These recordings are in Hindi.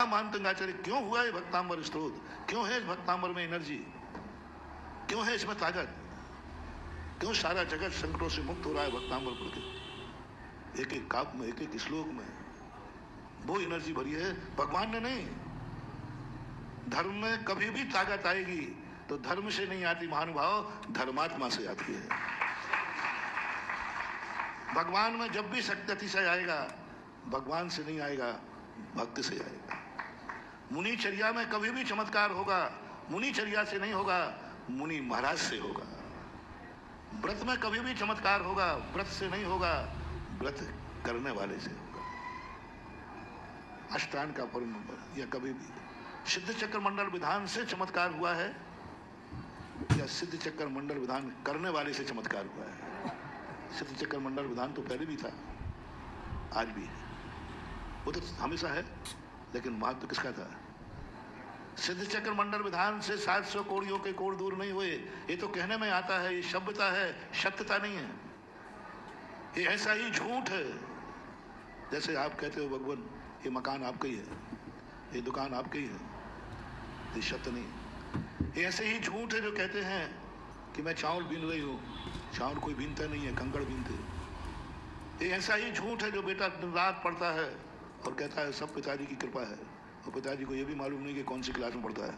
मानतंगाचार्य क्यों हुआ है भक्तांबर स्त्रोत, क्यों है इस भक्तांबर में एनर्जी, क्यों है इसमें ताकत, क्यों सारा जगत संकटों से मुक्त हो रहा है भक्तांबर पढ़ के, एक एक काव्य में, एक एक श्लोक में वो एनर्जी भरी है। भगवान ने नहीं। धर्म में कभी भी ताकत आएगी तो धर्म से नहीं आती महानुभाव, धर्मात्मा से आती है। भगवान में जब भी शक्ति अतिशय आएगा, भगवान से नहीं आएगा, भक्ति से आएगा। मुनिचर्या में कभी भी चमत्कार होगा, मुनिचर्या से नहीं होगा, मुनि महाराज से होगा। व्रत में कभी भी चमत्कार होगा, व्रत से नहीं होगा, व्रत करने वाले से होगा। अष्टांग का परम या कभी भी सिद्ध चक्र मंडल विधान से चमत्कार हुआ है या सिद्ध चक्र मंडल विधान करने वाले से चमत्कार हुआ है? सिद्ध चक्र मंडल विधान तो पहले भी था, आज भी है, वो तो हमेशा है, लेकिन महत्व तो किसका था? सिद्ध चक्र मंडल विधान से 700 कोड़ियों के कोड़ दूर नहीं हुए। ये तो कहने में आता है, ये शब्दता है, सत्यता नहीं है। ये ऐसा ही झूठ है जैसे आप कहते हो भगवान ये मकान आपका ही है, ये दुकान आपकी ही है, ये सत्य नहीं। ये ऐसे ही झूठ है जो कहते हैं कि मैं चावल बीन रही हूँ, चावल कोई बीनता नहीं है, कंकड़ बीनते। ये ऐसा ही झूठ है जो बेटा दिन रात पढ़ता है और कहता है सब पिताजी की कृपा है, और पिताजी को ये भी मालूम नहीं कि कौन सी क्लास में पढ़ता है,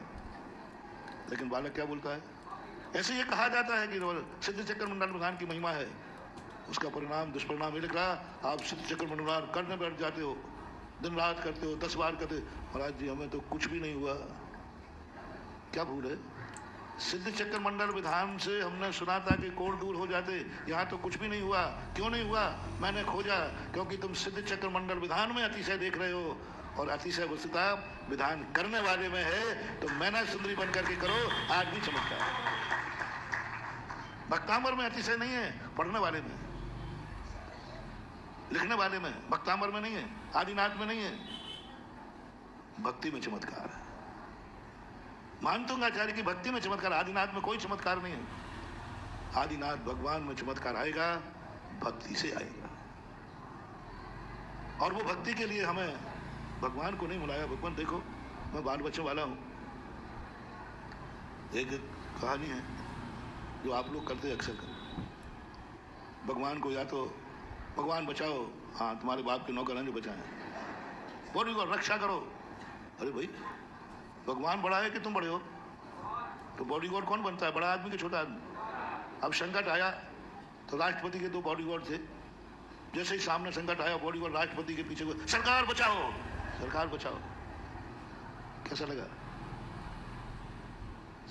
लेकिन बालक क्या बोलता है? ऐसे ये कहा जाता है कि सिद्ध चक्र मंडल विधान की महिमा है, उसका परिणाम दुष्परिणाम ये लिख रहा, आप सिद्ध चक्र मंडल विधान करने बैठ जाते हो, दिन रात करते हो, 10 बार करते हो। महाराज जी हमें तो कुछ भी नहीं हुआ। क्या भूल है? सिद्ध चक्र मंडल विधान से हमने सुना था कि कोड़ दूर हो जाते, यहाँ तो कुछ भी नहीं हुआ। क्यों नहीं हुआ? मैंने खोजा, क्योंकि तुम सिद्ध चक्र मंडल विधान में अतिशय देख रहे हो और अतिशय वस्तुता विधान करने वाले में है। तो मैना सुंदरी बन करके करो, आज भी चमत्कार। भक्तांबर में अतिशय नहीं है, पढ़ने वाले में, लिखने वाले में। भक्तांबर में नहीं है, आदिनाथ में नहीं है, भक्ति में चमत्कार है। मानतंगाचार्य की भक्ति में चमत्कार, आदिनाथ में कोई चमत्कार नहीं है। आदिनाथ भगवान में चमत्कार आएगा, भक्ति से आएगा। और वो भक्ति के लिए हमें भगवान को नहीं बुलाया। भगवान देखो मैं बाल बच्चों वाला हूं। एक कहानी है जो आप लोग करते अक्सर कर, भगवान को या तो भगवान बचाओ, हाँ तुम्हारे बाप के नौकर हैं जो बचाएं, बॉडी को रक्षा करो। अरे भाई भगवान बड़ा है कि तुम बड़े हो? तो बॉडी गार्ड कौन बनता है, बड़ा आदमी कि छोटा आदमी? अब संकट आया तो राष्ट्रपति के 2 बॉडी गार्ड थे। जैसे ही सामने संकट आया, बॉडी गार्ड राष्ट्रपति के पीछे, सरकार बचाओ, सरकार बचाओ। कैसा लगा?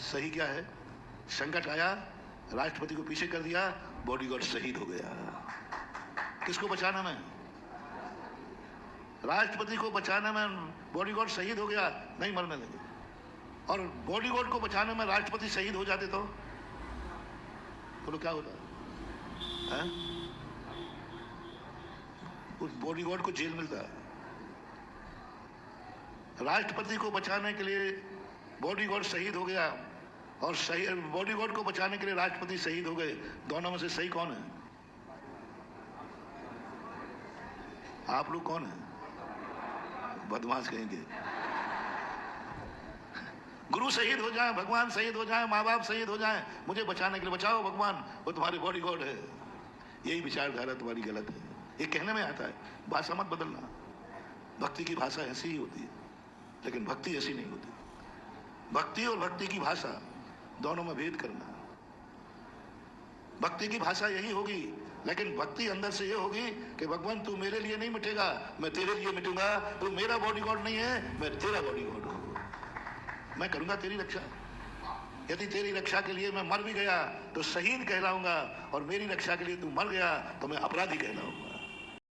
सही क्या है? संकट आया, राष्ट्रपति को पीछे कर दिया, बॉडी गार्ड शहीद हो गया। किसको बचाना में? राष्ट्रपति को बचाने में बॉडीगार्ड शहीद हो गया, नहीं मरने लगे। और बॉडीगार्ड को बचाने में राष्ट्रपति शहीद हो जाते तो बोलो क्या होता है? उस बॉडीगार्ड को जेल मिलता है। राष्ट्रपति को बचाने के लिए बॉडीगार्ड शहीद हो गया और बॉडीगार्ड को बचाने के लिए राष्ट्रपति शहीद हो गए। दोनों में से सही कौन है? आप लोग कौन है? बदमाश कहेंगे। गुरु शहीद हो जाए, भगवान शहीद हो जाए, माँ बाप शहीद हो जाए, मुझे बचाने के लिए बचाओ भगवान, वो तुम्हारे बॉडीगार्ड है। यही विचारधारा तुम्हारी गलत है। ये कहने में आता है, भाषा मत बदलना। भक्ति की भाषा ऐसी ही होती है, लेकिन भक्ति ऐसी नहीं होती। भक्ति और भक्ति की भाषा दोनों में भेद करना। भक्ति की भाषा यही होगी, लेकिन भक्ति अंदर से ये होगी कि भगवान तू मेरे लिए नहीं मिटेगा, मैं तेरे लिए मिटूंगा। तू मेरा बॉडीगार्ड नहीं है, मैं तेरा बॉडीगार्ड हूं। मैं करूंगा तेरी रक्षा। यदि तेरी रक्षा के लिए मैं मर भी गया तो शहीद कहलाऊंगा, और मेरी रक्षा के लिए तू मर गया तो मैं अपराधी कहलाऊंगा।